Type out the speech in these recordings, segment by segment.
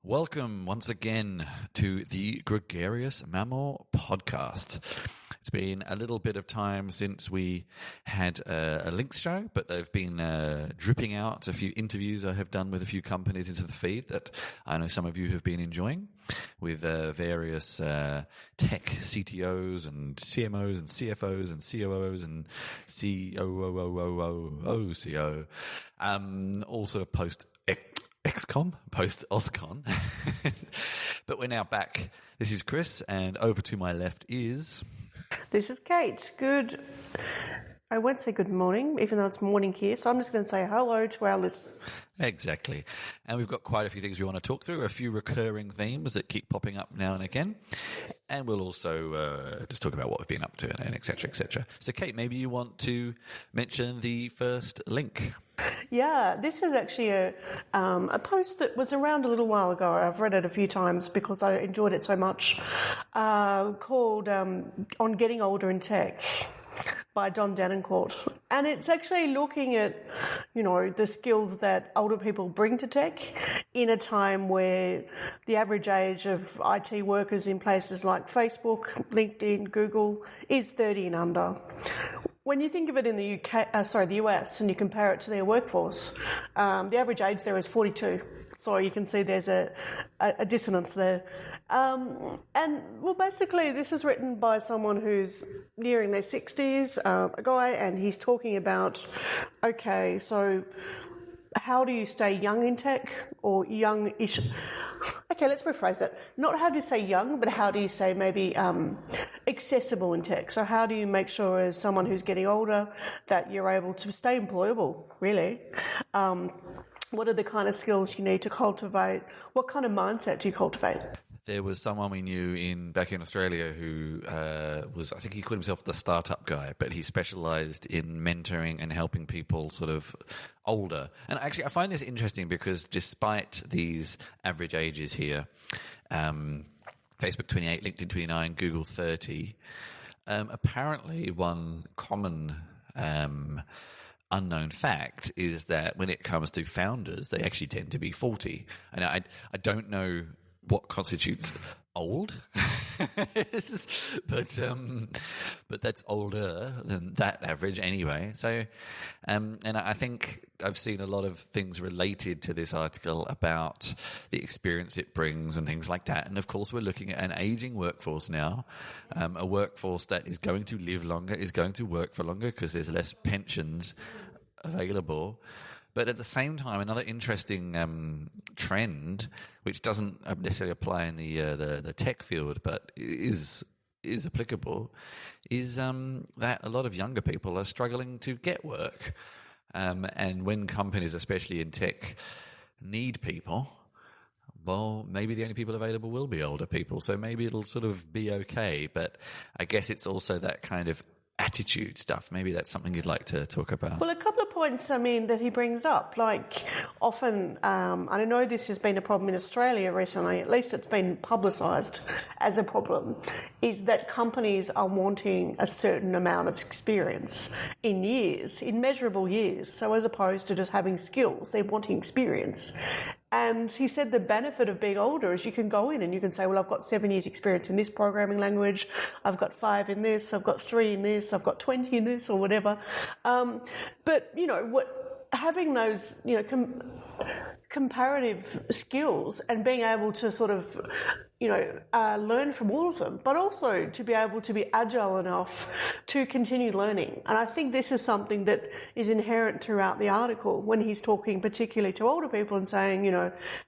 Welcome once again to the Gregarious Mammal Podcast. It's been a little bit of time since we had a links show, but they've been dripping out a few interviews I have done with a few companies into the feed that I know some of you have been enjoying with various tech CTOs and CMOs and CFOs and COOs and COO, all sort of post-OSCON. But we're now back. This is Chris, and over to my left is... This is Cate. I won't say good morning, even though it's morning here, so I'm just going to say hello to our listeners. Exactly. And we've got quite a few things we want to talk through, a few recurring themes that keep popping up now and again. And we'll also just talk about what we've been up to and et cetera, et cetera. So, Cate, maybe you want to mention the first link. Yeah, this is actually a post that was around a little while ago. I've read it a few times because I enjoyed it so much, called On Getting Older in Tech by Don Denoncourt. And it's actually looking at, the skills that older people bring to tech in a time where the average age of IT workers in places like Facebook, LinkedIn, Google is 30 and under. When you think of it in the US, and you compare it to their workforce, the average age there is 42. So you can see there's a dissonance there. Basically, this is written by someone who's nearing their 60s, a guy, and he's talking about, okay, so how do you stay young in tech or young-ish? Okay, let's rephrase it. Not how do you say young, but how do you say maybe accessible in tech? So how do you make sure as someone who's getting older that you're able to stay employable, really? What are the kind of skills you need to cultivate? What kind of mindset do you cultivate? There was someone we knew back in Australia who I think he called himself the startup guy, but he specialized in mentoring and helping people sort of older. And actually, I find this interesting because despite these average ages here, Facebook 28, LinkedIn 29, Google 30, apparently one common unknown fact is that when it comes to founders, they actually tend to be 40. And I don't know what constitutes old, but that's older than that average anyway. So, and I think I've seen a lot of things related to this article about the experience it brings and things like that. And of course, we're looking at an aging workforce now, a workforce that is going to live longer, is going to work for longer because there's less pensions available. But at the same time, another interesting trend, which doesn't necessarily apply in the tech field, but is applicable, is that a lot of younger people are struggling to get work. And when companies, especially in tech, need people, well, maybe the only people available will be older people. So maybe it'll sort of be okay. But I guess it's also that kind of attitude stuff. Maybe that's something you'd like to talk about. Well, a couple of points, that he brings up, like often, and I know this has been a problem in Australia recently, at least it's been publicised as a problem, is that companies are wanting a certain amount of experience in measurable years. So as opposed to just having skills, they're wanting experience. And he said the benefit of being older is you can go in and you can say, well, I've got 7 years experience in this programming language, I've got 5 in this, I've got 3 in this, I've got 20 in this or whatever. But, having those, comparative skills and being able to sort of, learn from all of them, but also to be able to be agile enough to continue learning. And I think this is something that is inherent throughout the article when he's talking particularly to older people and saying,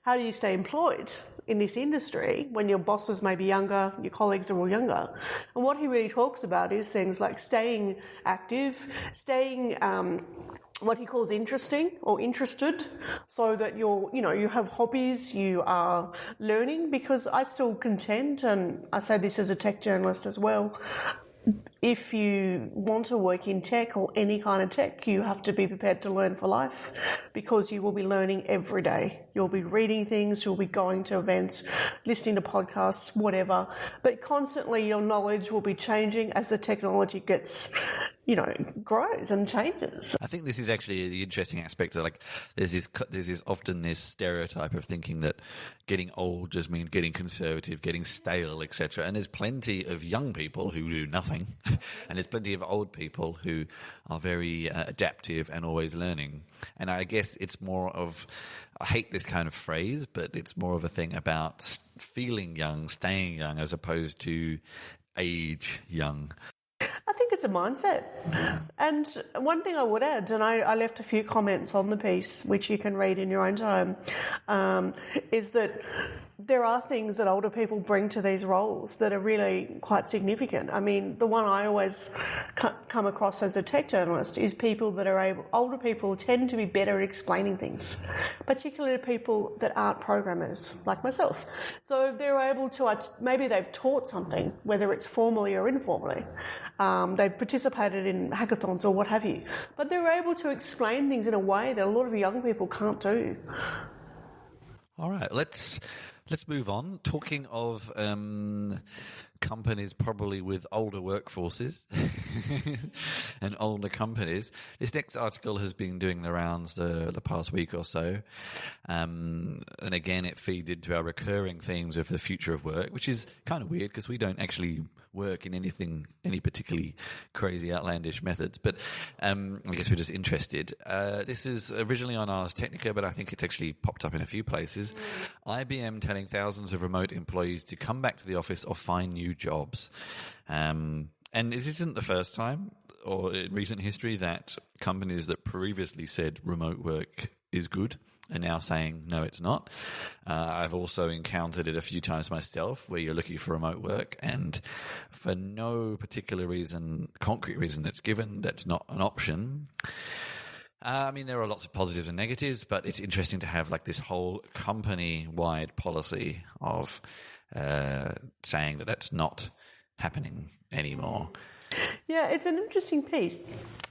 how do you stay employed in this industry when your bosses may be younger, your colleagues are all younger? And what he really talks about is things like staying active, staying what he calls interesting or interested, so that you have hobbies, you are learning, because I still contend, and I say this as a tech journalist as well, if you want to work in tech or any kind of tech, you have to be prepared to learn for life, because you will be learning every day. You'll be reading things, you'll be going to events, listening to podcasts, whatever. But constantly your knowledge will be changing as the technology gets grows and changes. I think this is actually the interesting aspect of there's often this stereotype of thinking that getting old just means getting conservative, getting stale, etc. And there's plenty of young people who do nothing, and there's plenty of old people who are very adaptive and always learning. And I guess it's more of, I hate this kind of phrase, but it's more of a thing about feeling young, staying young, as opposed to age young. I think it's a mindset. And one thing I would add, and I left a few comments on the piece, which you can read in your own time, is that there are things that older people bring to these roles that are really quite significant. I mean, the one I always come across as a tech journalist is people that are older people tend to be better at explaining things, particularly people that aren't programmers like myself. So they're able to, maybe they've taught something, whether it's formally or informally. They've participated in hackathons or what have you, but they're able to explain things in a way that a lot of young people can't do. All right, let's move on. Talking of companies probably with older workforces and older companies, this next article has been doing the rounds the past week or so. And again, it feeds into our recurring themes of the future of work, which is kind of weird because we don't actually work in any particularly crazy, outlandish methods. But I guess we're just interested. This is originally on Ars Technica, but I think it's actually popped up in a few places. IBM telling thousands of remote employees to come back to the office or find new jobs. And this isn't the first time or in recent history that companies that previously said remote work is good are now saying, no, it's not. I've also encountered it a few times myself where you're looking for remote work and for no particular reason, concrete reason that's given, that's not an option. I mean, there are lots of positives and negatives, but it's interesting to have this whole company-wide policy of saying that that's not happening anymore. Yeah, it's an interesting piece.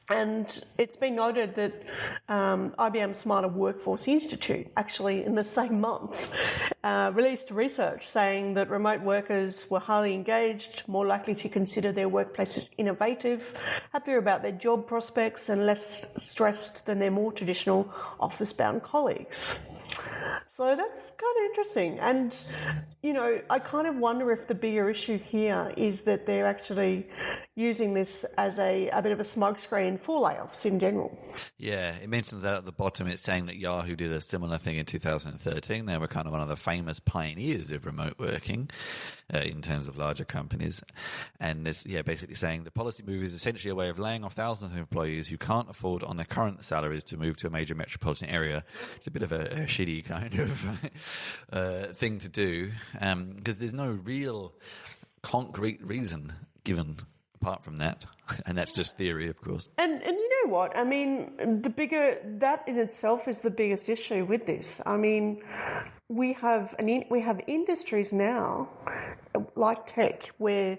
And it's been noted that IBM's Smarter Workforce Institute, actually in the same month, released research saying that remote workers were highly engaged, more likely to consider their workplaces innovative, happier about their job prospects, and less stressed than their more traditional office-bound colleagues. So that's kind of interesting. And, I kind of wonder if the bigger issue here is that they're actually using this as a bit of a smokescreen for layoffs in general. Yeah, it mentions that at the bottom. It's saying that Yahoo did a similar thing in 2013. They were kind of one of the famous pioneers of remote working in terms of larger companies. And it's basically saying the policy move is essentially a way of laying off thousands of employees who can't afford on their current salaries to move to a major metropolitan area. It's a bit of a shitty kind of thing to do because there's no real concrete reason given apart from that. And that's just theory, of course. And you know what? I mean, that in itself is the biggest issue with this. I mean, we have industries now like tech where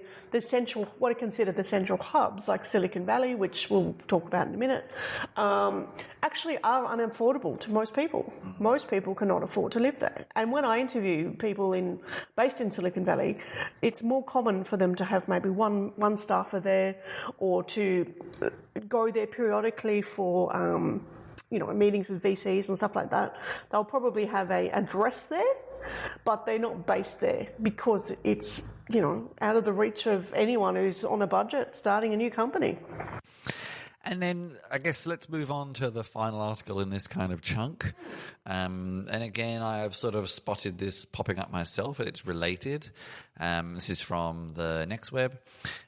what are considered the central hubs like Silicon Valley, which we'll talk about in a minute, actually are unaffordable to most people. Most people cannot afford to live there. And when I interview people based in Silicon Valley, it's more common for them to have maybe one staffer there or to go there periodically for meetings with VCs and stuff like that. They'll probably have an address there, but they're not based there because it's, out of the reach of anyone who's on a budget starting a new company. And then I guess let's move on to the final article in this kind of chunk. And again, I have sort of spotted this popping up myself, and it's related. This is from the Next Web,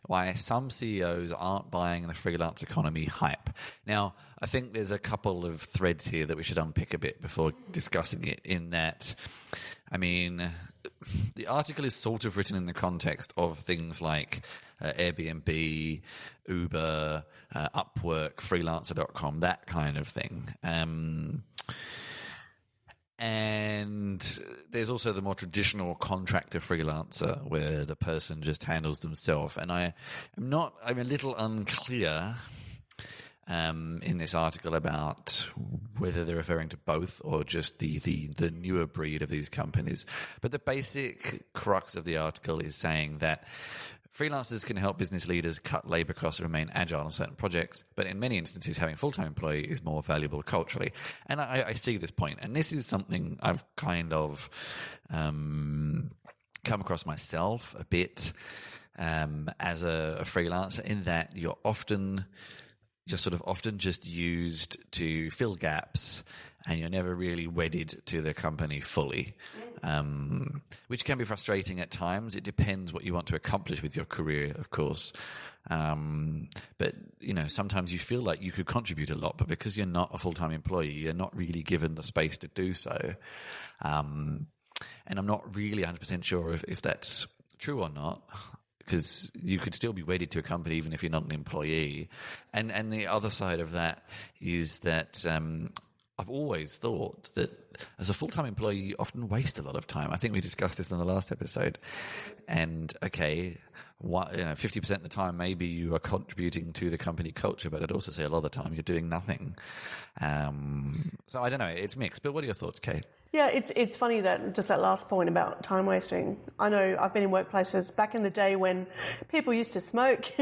why some CEOs aren't buying the freelance economy hype. Now, I think there's a couple of threads here that we should unpick a bit before discussing it, in that, I mean, the article is sort of written in the context of things like Airbnb, Uber, Upwork, freelancer.com, that kind of thing. And there's also the more traditional contractor freelancer where the person just handles themselves. And I'm a little unclear in this article about whether they're referring to both or just the newer breed of these companies. But the basic crux of the article is saying that freelancers can help business leaders cut labour costs and remain agile on certain projects, but in many instances, having a full-time employee is more valuable culturally. And I see this point, and this is something I've kind of come across myself a bit as a freelancer, in that you're often just used to fill gaps, and you're never really wedded to the company fully, which can be frustrating at times. It depends what you want to accomplish with your career, of course. But, sometimes you feel like you could contribute a lot, but because you're not a full-time employee, you're not really given the space to do so. And I'm not really 100% sure if that's true or not, because you could still be wedded to a company even if you're not an employee. And the other side of that is that I've always thought that as a full-time employee, you often waste a lot of time. I think we discussed this in the last episode. And, 50% of the time maybe you are contributing to the company culture, but I'd also say a lot of the time you're doing nothing. So I don't know, it's mixed. But what are your thoughts, Kate? Yeah, it's funny that just that last point about time wasting. I know I've been in workplaces back in the day when people used to smoke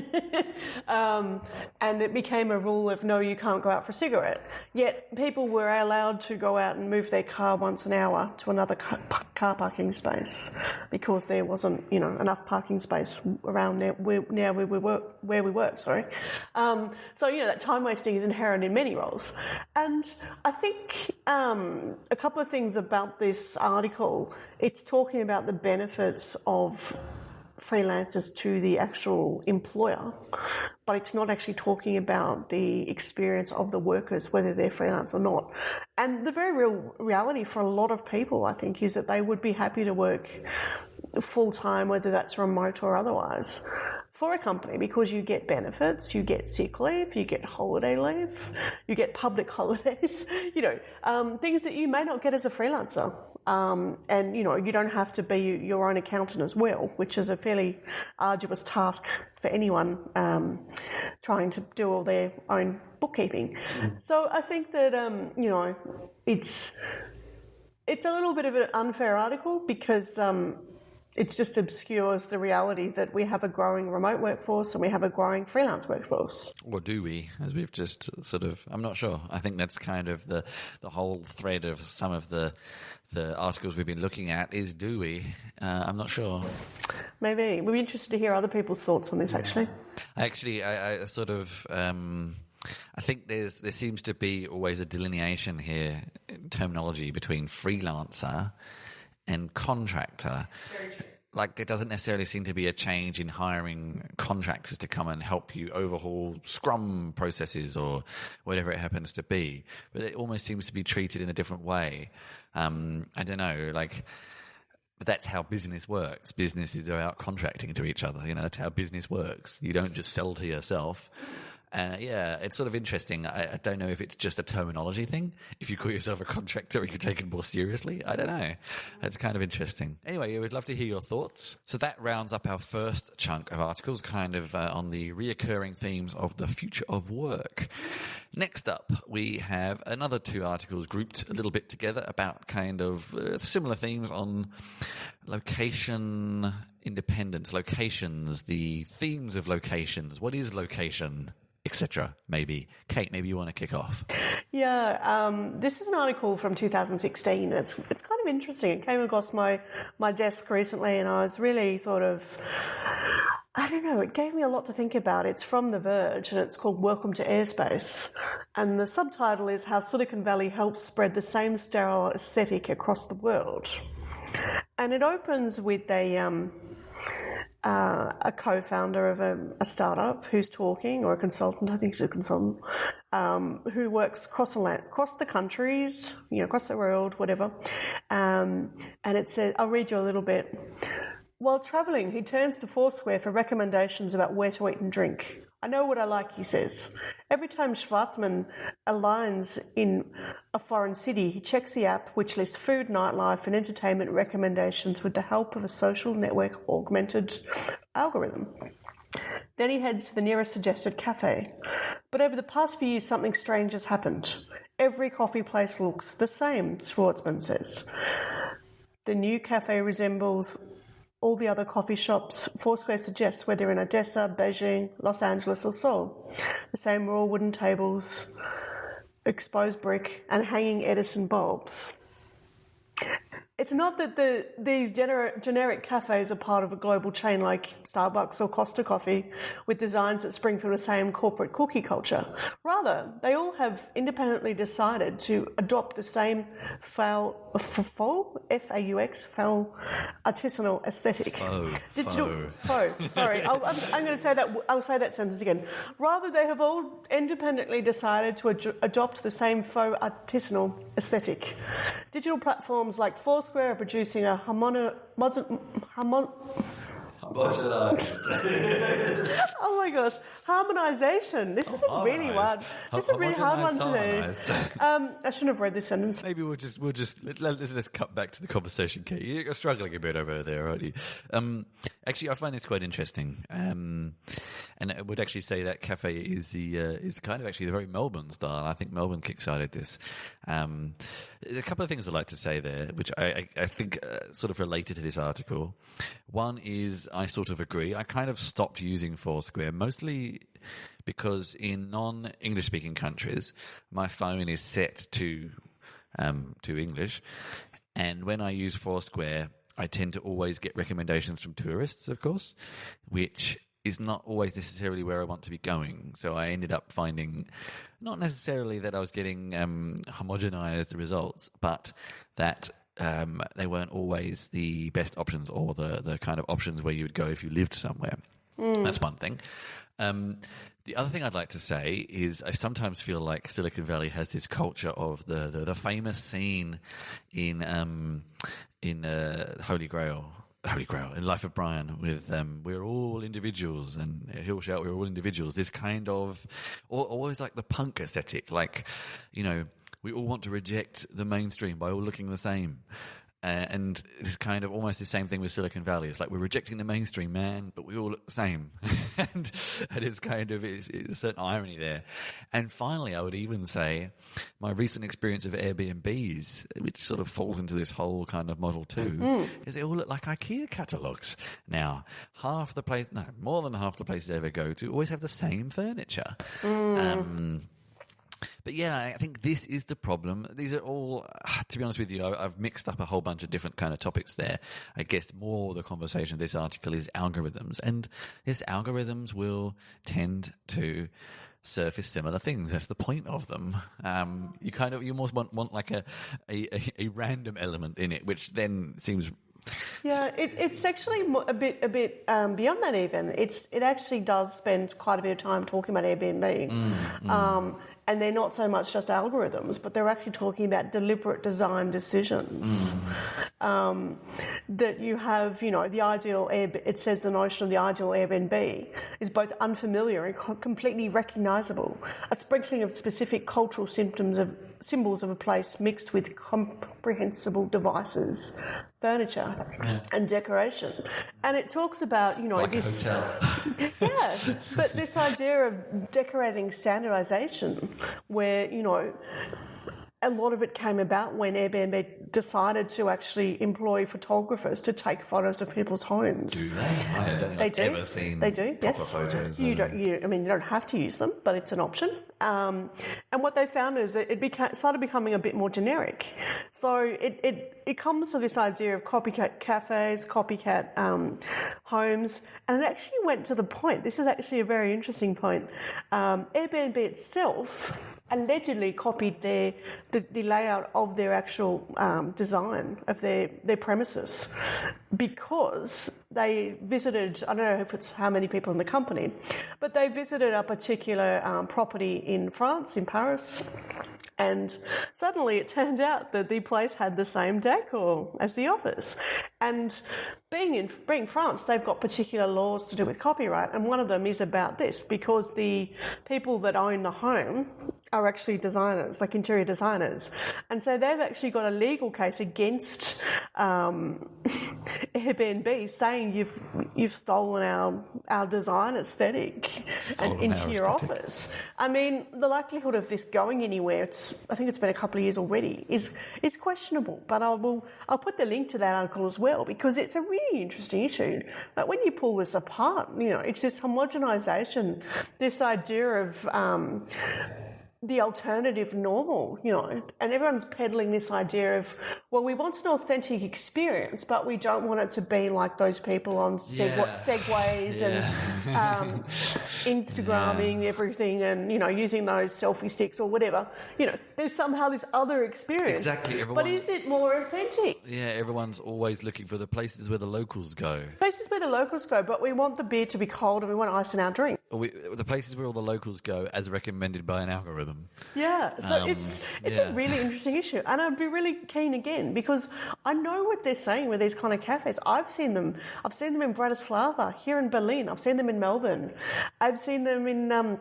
and it became a rule of no, you can't go out for a cigarette. Yet people were allowed to go out and move their car once an hour to another car parking space because there wasn't, enough parking space around where we work. So, that time wasting is inherent in many roles. And I think a couple of things about this article, it's talking about the benefits of freelancers to the actual employer, but it's not actually talking about the experience of the workers, whether they're freelance or not. And the very real reality for a lot of people, I think, is that they would be happy to work full-time, whether that's remote or otherwise, for a company, because you get benefits, you get sick leave, you get holiday leave, you get public holidays, things that you may not get as a freelancer. And you don't have to be your own accountant as well, which is a fairly arduous task for anyone trying to do all their own bookkeeping. So I think that, it's a little bit of an unfair article because it just obscures the reality that we have a growing remote workforce and we have a growing freelance workforce. Or do we, as we've just I'm not sure. I think that's kind of the whole thread of some of the articles we've been looking at is, do we? I'm not sure. Maybe. We'd be interested to hear other people's thoughts on this, actually. Actually, I think there seems to be always a delineation here in terminology between freelancer and contractor. Like, there doesn't necessarily seem to be a change in hiring contractors to come and help you overhaul Scrum processes or whatever it happens to be. But it almost seems to be treated in a different way. I don't know, but that's how business works. Businesses are out contracting to each other. That's how business works. You don't just sell to yourself. It's sort of interesting. I don't know if it's just a terminology thing. If you call yourself a contractor, are you taken more seriously? I don't know. It's kind of interesting. Anyway, we'd love to hear your thoughts. So that rounds up our first chunk of articles, kind of on the reoccurring themes of the future of work. Next up, we have another 2 articles grouped a little bit together about kind of similar themes on location independence, locations, the themes of locations. What is location? Etc. Maybe. Kate, maybe you want to kick off. Yeah, this is an article from 2016. It's kind of interesting. It came across my desk recently and I was really it gave me a lot to think about. It's from The Verge and it's called Welcome to Airspace. And the subtitle is How Silicon Valley Helps Spread the Same Sterile Aesthetic Across the World. And it opens with a co-founder of a startup who's talking, or a consultant, I think he's a consultant, who works across the countries, across the world, whatever. And it says, I'll read you a little bit. While travelling, he turns to Foursquare for recommendations about where to eat and drink. I know what I like, he says. Every time Schwarzman aligns in a foreign city, he checks the app, which lists food, nightlife, and entertainment recommendations with the help of a social network augmented algorithm. Then he heads to the nearest suggested cafe. But over the past few years, something strange has happened. Every coffee place looks the same, Schwartzman says. The new cafe resembles all the other coffee shops Foursquare suggests, whether in Odessa, Beijing, Los Angeles or Seoul. The same raw wooden tables, exposed brick and hanging Edison bulbs. It's not that these generic cafes are part of a global chain like Starbucks or Costa Coffee with designs that spring from the same corporate cookie culture. Rather, they all have independently decided to adopt the same faux artisanal aesthetic. Faux. Sorry, I'm going to say that. I'll say that sentence again. Rather, they have all independently decided to adopt the same faux artisanal aesthetic. Digital platforms like Foursquare are producing a oh my gosh, harmonisation. This is a really hard. This is a really hard one to do. I shouldn't have read this sentence. Maybe let's cut back to the conversation, Kate. You're struggling a bit over there, aren't you? Actually, I find this quite interesting, and I would actually say that cafe is kind of actually the very Melbourne style. I think Melbourne kickstarted this. A couple of things I'd like to say there, which I think sort of related to this article. One is I sort of agree. I kind of stopped using Foursquare, mostly because in non-English speaking countries, my phone is set to English, and when I use Foursquare, I tend to always get recommendations from tourists, of course, which is not always necessarily where I want to be going. So I ended up finding not necessarily that I was getting homogenized results, but that they weren't always the best options or the kind of options where you would go if you lived somewhere. That's one thing. The other thing I'd like to say is I sometimes feel like Silicon Valley has this culture of the famous scene in Holy Grail, in Life of Brian, with we're all individuals, and he'll shout, we're all individuals. This kind of, always like the punk aesthetic, like, you know, we all want to reject the mainstream by all looking the same. And it's kind of almost the same thing with Silicon Valley. It's like we're rejecting the mainstream, man, but we all look the same. and it's kind of it's a certain irony there. And finally, I would even say my recent experience of Airbnbs, which sort of falls into this whole kind of model too, is they all look like IKEA catalogues. Now, more than half the places I ever go to always have the same furniture. But yeah, I think this is the problem. These are all, to be honest with you, I've mixed up a whole bunch of different kind of topics there. I guess more the conversation of this article is algorithms. And yes, algorithms will tend to surface similar things. That's the point of them. You almost want like a random element in it, which then seems... Yeah, it's actually a bit beyond that even. It actually does spend quite a bit of time talking about Airbnb. And they're not so much just algorithms, but they're actually talking about deliberate design decisions. That you have, you know, the ideal it says the notion of the ideal Airbnb is both unfamiliar and completely recognisable. A sprinkling of specific cultural symbols of a place mixed with comprehensible devices, furniture and decoration. And it talks about, you know, like this... a hotel. Yeah, but this idea of decorating standardisation where, you know, a lot of it came about when Airbnb decided to actually employ photographers to take photos of people's homes. Do they? I don't think I've ever seen proper photos. You don't have to use them, but it's an option. And what they found is that it started becoming a bit more generic. So it comes to this idea of copycat cafes, copycat homes, and it actually went to the point. This is actually a very interesting point. Airbnb itself allegedly copied the layout of their actual design of their premises because they visited, I don't know if it's how many people in the company, but they visited a particular property in France, in Paris, and suddenly it turned out that the place had the same decor as the office. And being France, they've got particular laws to do with copyright, and one of them is about this, because the people that own the home are actually designers, like interior designers. And so they've actually got a legal case against Airbnb saying you've stolen our design aesthetic into your office. I mean, the likelihood of this going anywhere, I think it's been a couple of years already, is questionable. But I'll put the link to that article as well, because it's a really interesting issue. But when you pull this apart, it's this homogenisation, this idea of the alternative normal, and everyone's peddling this idea of, well, we want an authentic experience, but we don't want it to be like those people on Segways and Instagramming everything and, using those selfie sticks or whatever. There's somehow this other experience. Exactly. But is it more authentic? Yeah, everyone's always looking for the places where the locals go. Places where the locals go, but we want the beer to be cold and we want ice in our drink. The places where all the locals go as recommended by an algorithm. Yeah, so it's a really interesting issue, and I'd be really keen again, because I know what they're saying with these kind of cafes. I've seen them in Bratislava, here in Berlin. I've seen them in Melbourne. I've seen them in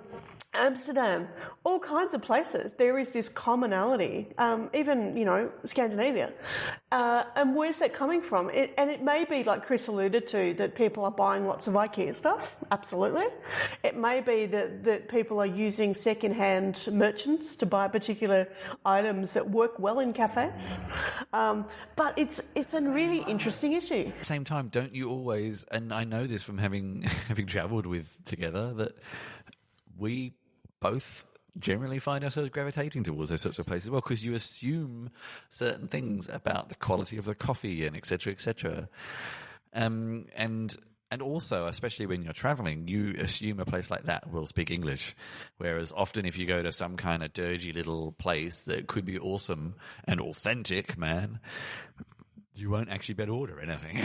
Amsterdam, all kinds of places. There is this commonality, even, Scandinavia. And where's that coming from? It may be, like Chris alluded to, that people are buying lots of IKEA stuff. Absolutely. It may be that people are using second-hand merchants to buy particular items that work well in cafes. But it's a really interesting issue. At the same time, don't you always, and I know this from having travelled with together, that we both generally find ourselves gravitating towards those sorts of places. Well, because you assume certain things about the quality of the coffee and et cetera, et cetera. And also, especially when you're travelling, you assume a place like that will speak English. Whereas often if you go to some kind of dirgy little place that could be awesome and authentic, man, you won't actually be able to order anything.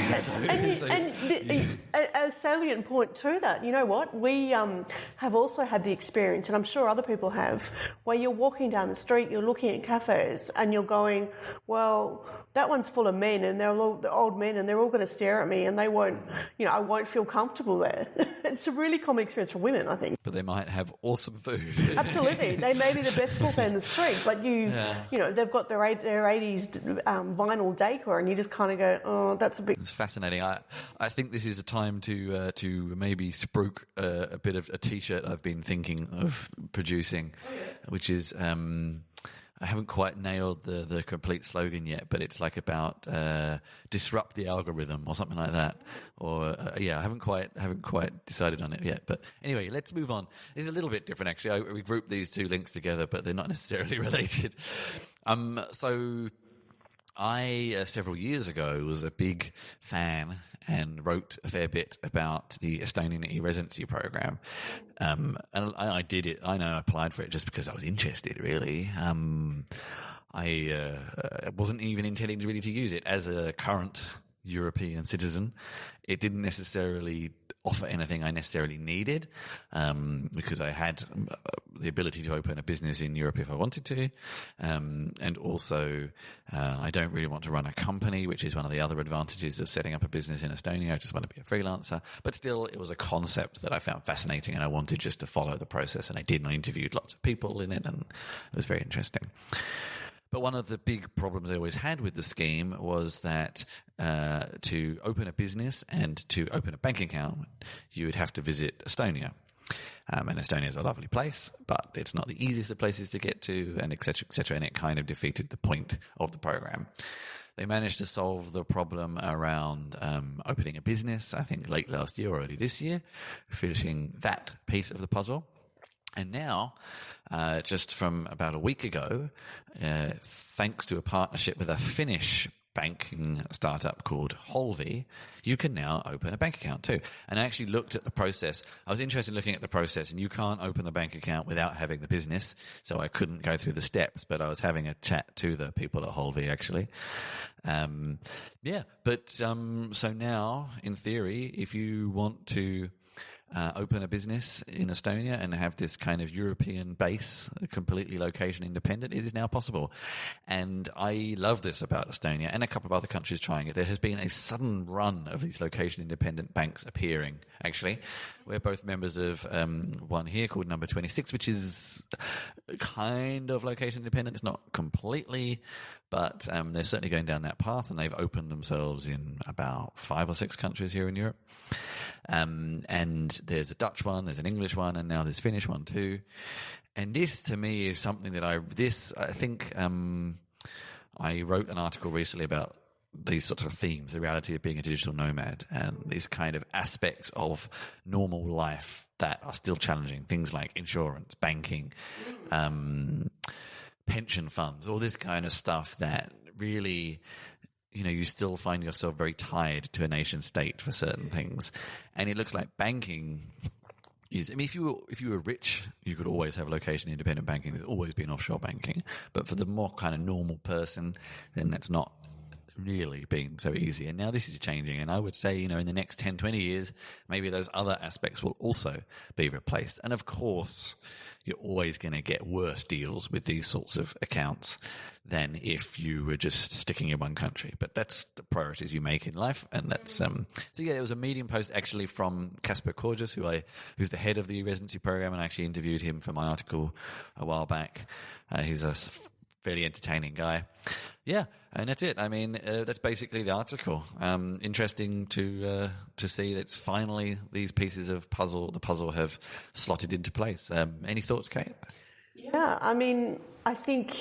A salient point to that, you know what? We have also had the experience, and I'm sure other people have, where you're walking down the street, you're looking at cafes, and you're going, well, that one's full of men, and they're all the old men, and they're all going to stare at me, and they won't, I won't feel comfortable there. It's a really common experience for women, I think. But they might have awesome food. Absolutely. They may be the best buffet in the street, but they've got their 80s vinyl decor, and you just kind of go, oh, that's a bit... It's fascinating. I think this is a time to maybe spruik a bit of a T-shirt I've been thinking of producing, which is... I haven't quite nailed the complete slogan yet, but it's like about disrupt the algorithm or something like that. Or I haven't quite decided on it yet. But anyway, let's move on. It's a little bit different actually. We grouped these two links together, but they're not necessarily related. So I several years ago was a big fan and wrote a fair bit about the Estonian e-residency program. And I did it. I know I applied for it just because I was interested, really. I wasn't even intending really to use it as a current European citizen. It didn't necessarily offer anything I necessarily needed, because I had the ability to open a business in Europe if I wanted to. And also, I don't really want to run a company, which is one of the other advantages of setting up a business in Estonia. I just want to be a freelancer. But still, it was a concept that I found fascinating, and I wanted just to follow the process. And I did, and I interviewed lots of people in it, and it was very interesting. But one of the big problems I always had with the scheme was that to open a business and to open a bank account, you would have to visit Estonia. And Estonia is a lovely place, but it's not the easiest of places to get to, and et cetera, and it kind of defeated the point of the program. They managed to solve the problem around opening a business, I think late last year or early this year, finishing that piece of the puzzle. And now, just from about a week ago, thanks to a partnership with a Finnish banking startup called Holvi, you can now open a bank account too. And I actually looked at the process. I was interested in looking at the process, and you can't open the bank account without having the business, so I couldn't go through the steps, but I was having a chat to the people at Holvi actually. So now, in theory, if you want to open a business in Estonia and have this kind of European base, completely location independent. It is now possible. And I love this about Estonia and a couple of other countries trying it. There has been a sudden run of these location independent banks appearing, actually. We're both members of one here called Number 26, which is kind of location independent. It's not completely, but they're certainly going down that path, and they've opened themselves in about 5 or 6 countries here in Europe. And there's a Dutch one, there's an English one, and now there's a Finnish one too. And this, to me, is something that I think I wrote an article recently about these sorts of themes, the reality of being a digital nomad and these kind of aspects of normal life that are still challenging. Things like insurance, banking, pension funds, all this kind of stuff that really, you still find yourself very tied to a nation state for certain things. And it looks like banking is, if you were rich, you could always have location independent banking. There's always been offshore banking. But for the more kind of normal person, then that's not really been so easy. And now this is changing. And I would say, in the next 10, 20 years, maybe those other aspects will also be replaced. And of course, you're always going to get worse deals with these sorts of accounts than if you were just sticking in one country. But that's the priorities you make in life. And that's, so yeah, there was a Medium post actually from Casper Korges, who's the head of the residency program. And I actually interviewed him for my article a while back. He's a fairly entertaining guy. Yeah, and that's it. I mean, that's basically the article. Interesting to see that finally these pieces of the puzzle have slotted into place. Any thoughts, Kate? Yeah, I mean, I think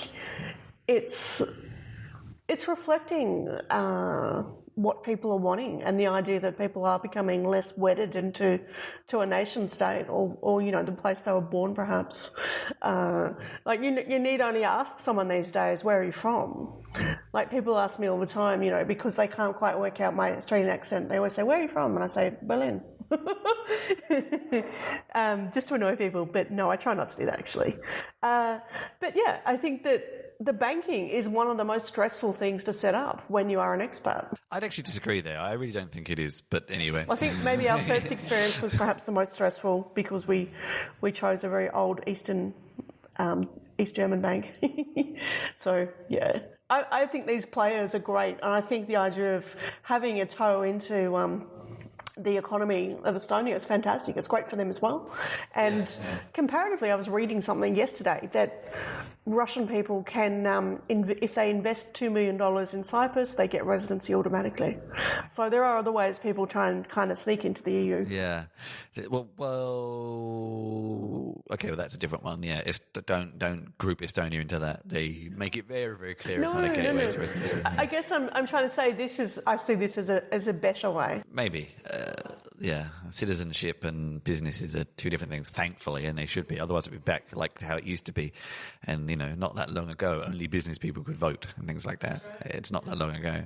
it's reflecting what people are wanting, and the idea that people are becoming less wedded into a nation state or the place they were born, perhaps. Like you need only ask someone these days, where are you from? Like people ask me all the time, because they can't quite work out my Australian accent. They always say, where are you from? And I say, Berlin. Just to annoy people, but no, I try not to do that actually. But yeah, I think that the banking is one of the most stressful things to set up when you are an expat. I'd actually disagree there. I really don't think it is, but anyway. I think maybe our first experience was perhaps the most stressful because we chose a very old East German bank. So yeah, I think these players are great, and I think the idea of having a toe into the economy of Estonia is fantastic. It's great for them as well. And comparatively, I was reading something yesterday that Russian people can, if they invest $2 million in Cyprus, they get residency automatically. So there are other ways people try and kind of sneak into the EU. Yeah. Well, okay, well, that's a different one. Yeah, don't group Estonia into that. They make it very, very clear it's not a gateway to residency. I guess I'm trying to say I see this as a better way. Maybe. Citizenship and businesses are two different things, thankfully, and they should be. Otherwise, it'd be back like to how it used to be. And, not that long ago, only business people could vote and things like that. It's not that long ago.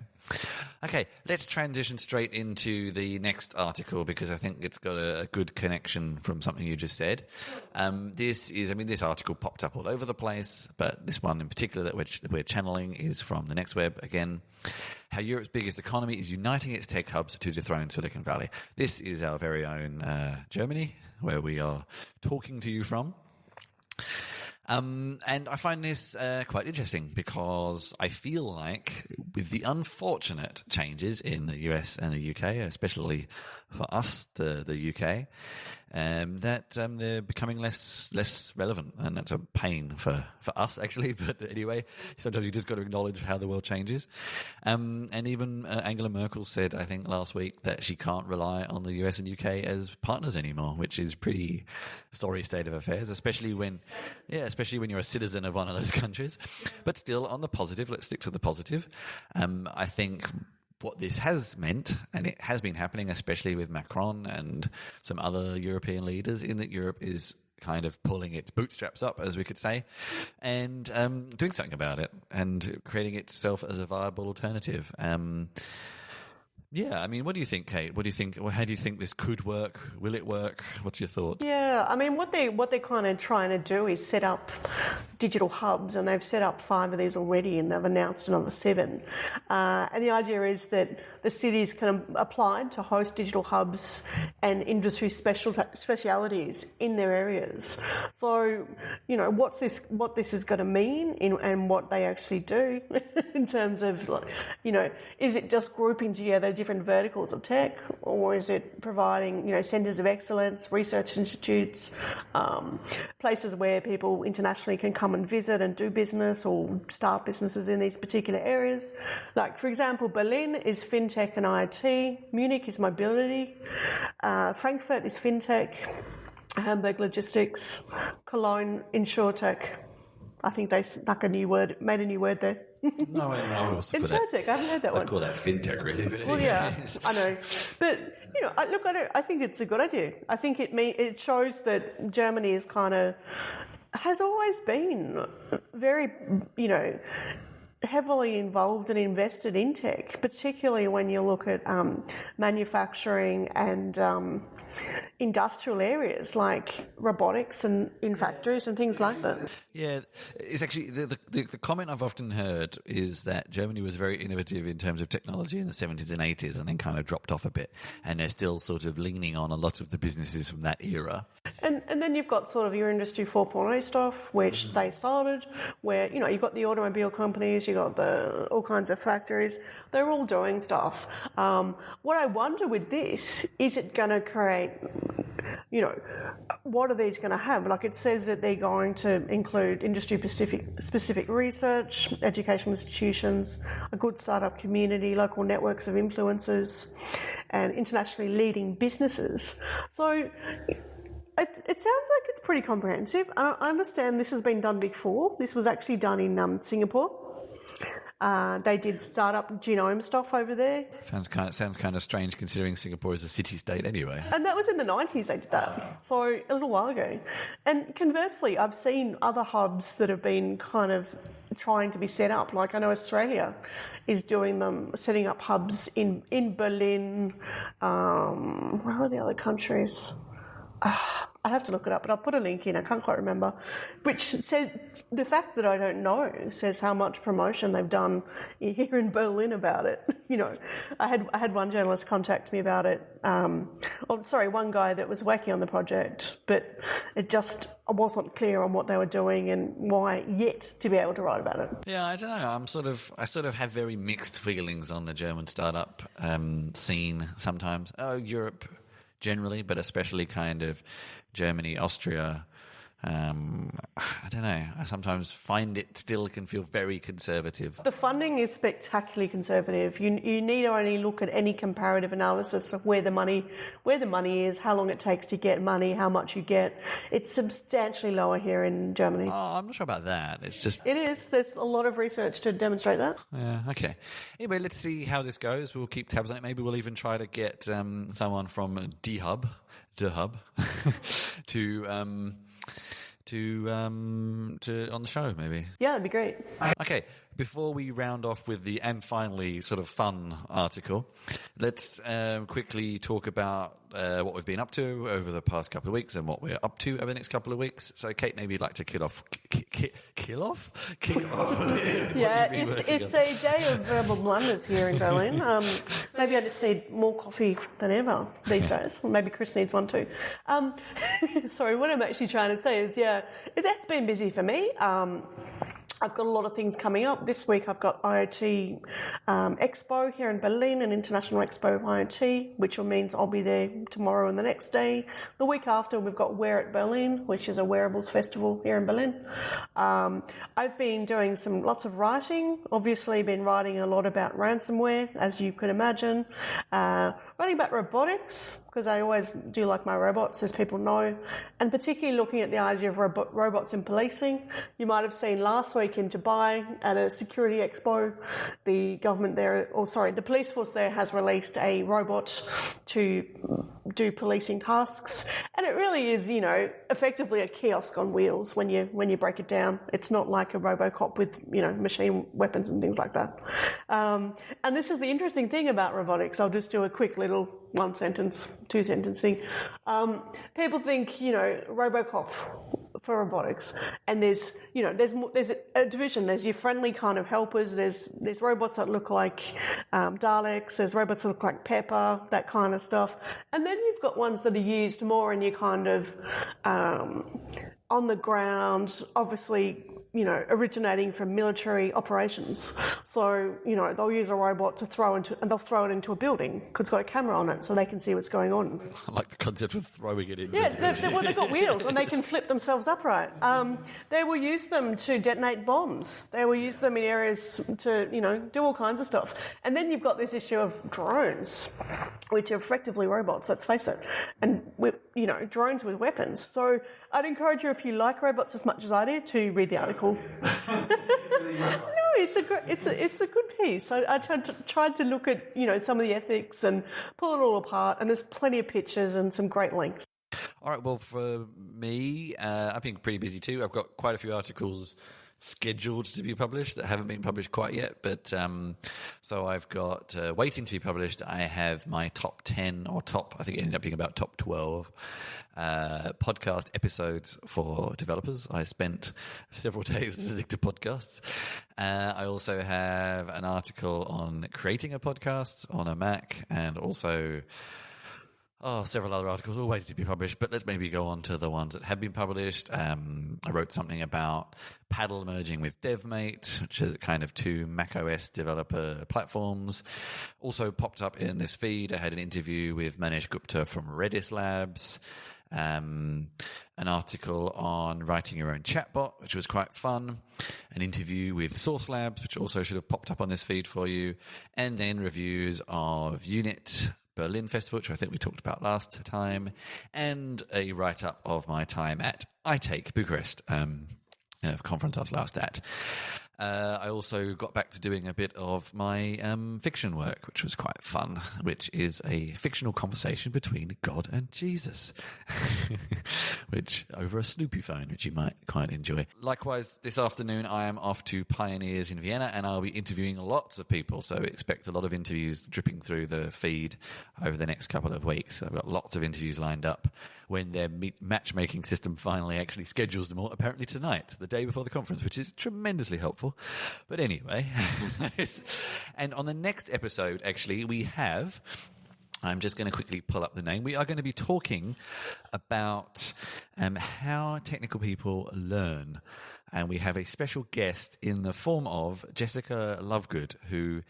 Okay, let's transition straight into the next article because I think it's got a good connection from something you just said. This article popped up all over the place, but this one in particular that we're channeling is from the Next Web again. How Europe's biggest economy is uniting its tech hubs to dethrone Silicon Valley. This is our very own Germany, where we are talking to you from. And I find this quite interesting because I feel like with the unfortunate changes in the US and the UK, especially for us, the UK, that they're becoming less relevant, and that's a pain for us actually. But anyway, sometimes you just got to acknowledge how the world changes. And even Angela Merkel said, I think last week, that she can't rely on the US and UK as partners anymore, which is pretty sorry state of affairs, especially when you're a citizen of one of those countries. But still, on the positive, let's stick to the positive. I think what this has meant, and it has been happening, especially with Macron and some other European leaders, in that Europe is kind of pulling its bootstraps up, as we could say, and doing something about it and creating itself as a viable alternative. Yeah, I mean, what do you think, Kate? What do you think? How do you think this could work? Will it work? What's your thoughts? Yeah, I mean, what they're kind of trying to do is set up digital hubs, and they've set up 5 of these already, and they've announced another 7. And the idea is that the cities can apply to host digital hubs and industry specialities in their areas. So, you know, what this is going to mean and what they actually do in terms of, you know, is it just grouping together different verticals of tech, or is it providing, you know, centres of excellence, research institutes, places where people internationally can come and visit and do business or start businesses in these particular areas? Like, for example, Berlin is fintech and IoT, Munich is mobility, Frankfurt is fintech, Hamburg logistics, Cologne insurtech. I think they made a new word there. No, I would also call that. Insurtech, I haven't heard that one. I'd call that fintech, really. But well, yeah, I know. But, you know, I think it's a good idea. I think it shows that Germany has always been very, you know, heavily involved and invested in tech, particularly when you look at manufacturing and industrial areas like robotics and in factories and things like that. Yeah, it's actually the comment I've often heard is that Germany was very innovative in terms of technology in the 70s and 80s and then kind of dropped off a bit, and they're still sort of leaning on a lot of the businesses from that era. And then you've got sort of your Industry 4.0 stuff, which they started, where, you know, you've got the automobile companies, you've got all kinds of factories, they're all doing stuff. What I wonder with this, is it going to create, you know, what are these going to have? Like, it says that they're going to include industry-specific research, educational institutions, a good startup community, local networks of influencers, and internationally leading businesses. So it sounds like it's pretty comprehensive. I understand this has been done before. This was actually done in Singapore. They did startup genome stuff over there. Sounds kind of strange considering Singapore is a city-state anyway. And that was in the 90s they did that, so a little while ago. And conversely, I've seen other hubs that have been kind of trying to be set up. Like, I know Australia is setting up hubs in Berlin. Where are the other countries? I have to look it up, but I'll put a link in. I can't quite remember. Which says, the fact that I don't know says how much promotion they've done here in Berlin about it. You know, I had one journalist contact me about it. One guy that was working on the project, but I wasn't clear on what they were doing and why yet to be able to write about it. Yeah, I don't know. I sort of have very mixed feelings on the German startup scene sometimes. Europe generally, but especially kind of Germany, Austria. I don't know. I sometimes find it still can feel very conservative. The funding is spectacularly conservative. You need to only look at any comparative analysis of where the money is, how long it takes to get money, how much you get. It's substantially lower here in Germany. Oh, I'm not sure about that. It is. There's a lot of research to demonstrate that. Yeah. Okay. Anyway, let's see how this goes. We'll keep tabs on it. Maybe we'll even try to get someone from the hub, to on the show, maybe. Yeah, that'd be great. Okay, before we round off with the and finally sort of fun article, let's quickly talk about what we've been up to over the past couple of weeks and what we're up to over the next couple of weeks. So, Kate, maybe you'd like to kick off. Yeah, it's a day of verbal blunders here in Berlin. Maybe I just need more coffee than ever these days. Or maybe Chris needs one too. Sorry, what I'm actually trying to say is, that's been busy for me. I've got a lot of things coming up. This week I've got IoT Expo here in Berlin, an international expo of IoT, which means I'll be there tomorrow and the next day. The week after we've got Wear at Berlin, which is a wearables festival here in Berlin. I've been doing lots of writing, obviously been writing a lot about ransomware, as you could imagine. Writing about robotics, because I always do like my robots, as people know, and particularly looking at the idea of robots in policing. You might have seen last week in Dubai at a security expo, the police force there has released a robot to do policing tasks. And it really is, you know, effectively a kiosk on wheels when you break it down. It's not like a RoboCop with, you know, machine weapons and things like that. And this is the interesting thing about robotics. I'll just do a quick little 1 sentence, 2 sentence thing. People think, you know, RoboCop for robotics, and there's a division. There's your friendly kind of helpers. There's robots that look like Daleks. There's robots that look like Pepper, that kind of stuff. And then you've got ones that are used more in your kind of on the ground, obviously, you know, originating from military operations. So, you know, they'll use a robot to throw it into a building because it's got a camera on it so they can see what's going on. I like the concept of throwing it in. Yeah, they've got wheels and they can flip themselves upright. They will use them to detonate bombs. They will use them in areas to, you know, do all kinds of stuff. And then you've got this issue of drones, which are effectively robots, let's face it. And, you know, drones with weapons. So I'd encourage you, if you like robots as much as I do, to read the article. No, it's a good piece. I tried to look at, you know, some of the ethics and pull it all apart, and there's plenty of pictures and some great links. All right, well, for me, I've been pretty busy too. I've got quite a few articles scheduled to be published that haven't been published quite yet, but so I've got waiting to be published. I have my top 10 or I think it ended up being about top 12 podcast episodes for developers. I spent several days listening to podcasts. I also have an article on creating a podcast on a Mac, and also several other articles all waiting to be published, but let's maybe go on to the ones that have been published. I wrote something about Paddle merging with DevMate, which is kind of 2 macOS developer platforms. Also popped up in this feed. I had an interview with Manish Gupta from Redis Labs. An article on writing your own chatbot, which was quite fun. An interview with Source Labs, which also should have popped up on this feed for you. And then reviews of Unit Berlin Festival, which I think we talked about last time, and a write-up of my time at iTake Bucharest, conference I was last at. I also got back to doing a bit of my fiction work, which was quite fun, which is a fictional conversation between God and Jesus, which over a Snoopy phone, which you might quite enjoy. Likewise, this afternoon I am off to Pioneers in Vienna, and I'll be interviewing lots of people, so expect a lot of interviews dripping through the feed over the next couple of weeks. I've got lots of interviews lined up when their matchmaking system finally actually schedules them all, apparently tonight, the day before the conference, which is tremendously helpful. But anyway, and on the next episode, actually, I'm just going to quickly pull up the name. We are going to be talking about how technical people learn. And we have a special guest in the form of Jessica Lovegood, who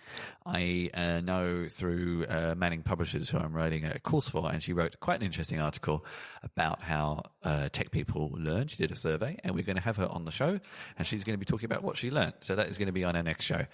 I know through Manning Publishers, who I'm writing a course for. And she wrote quite an interesting article about how tech people learn. She did a survey, and we're going to have her on the show. And she's going to be talking about what she learned. So that is going to be on our next show.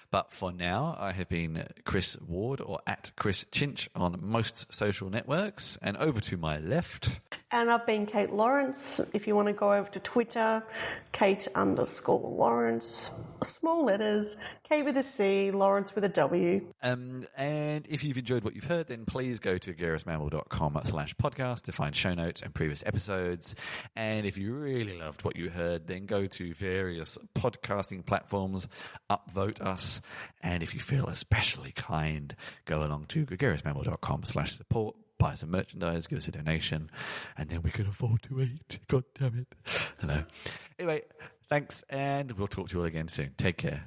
But for now, I have been Chris Ward, or at Chris Chinch, on most social networks. And over to my left. And I've been Kate Lawrence. If you want to go over to Twitter, Kate_Lawrence, small letters, K with a C, Lawrence with a W. And if you've enjoyed what you've heard, then please go to garrismamble.com/podcast to find show notes and previous episodes. And if you really loved what you heard, then go to various podcasting platforms, upvote us. And if you feel especially kind, go along to garrismamble.com/support. Buy some merchandise, give us a donation, and then we can afford to eat. God damn it. Hello. Anyway, thanks, and we'll talk to you all again soon. Take care.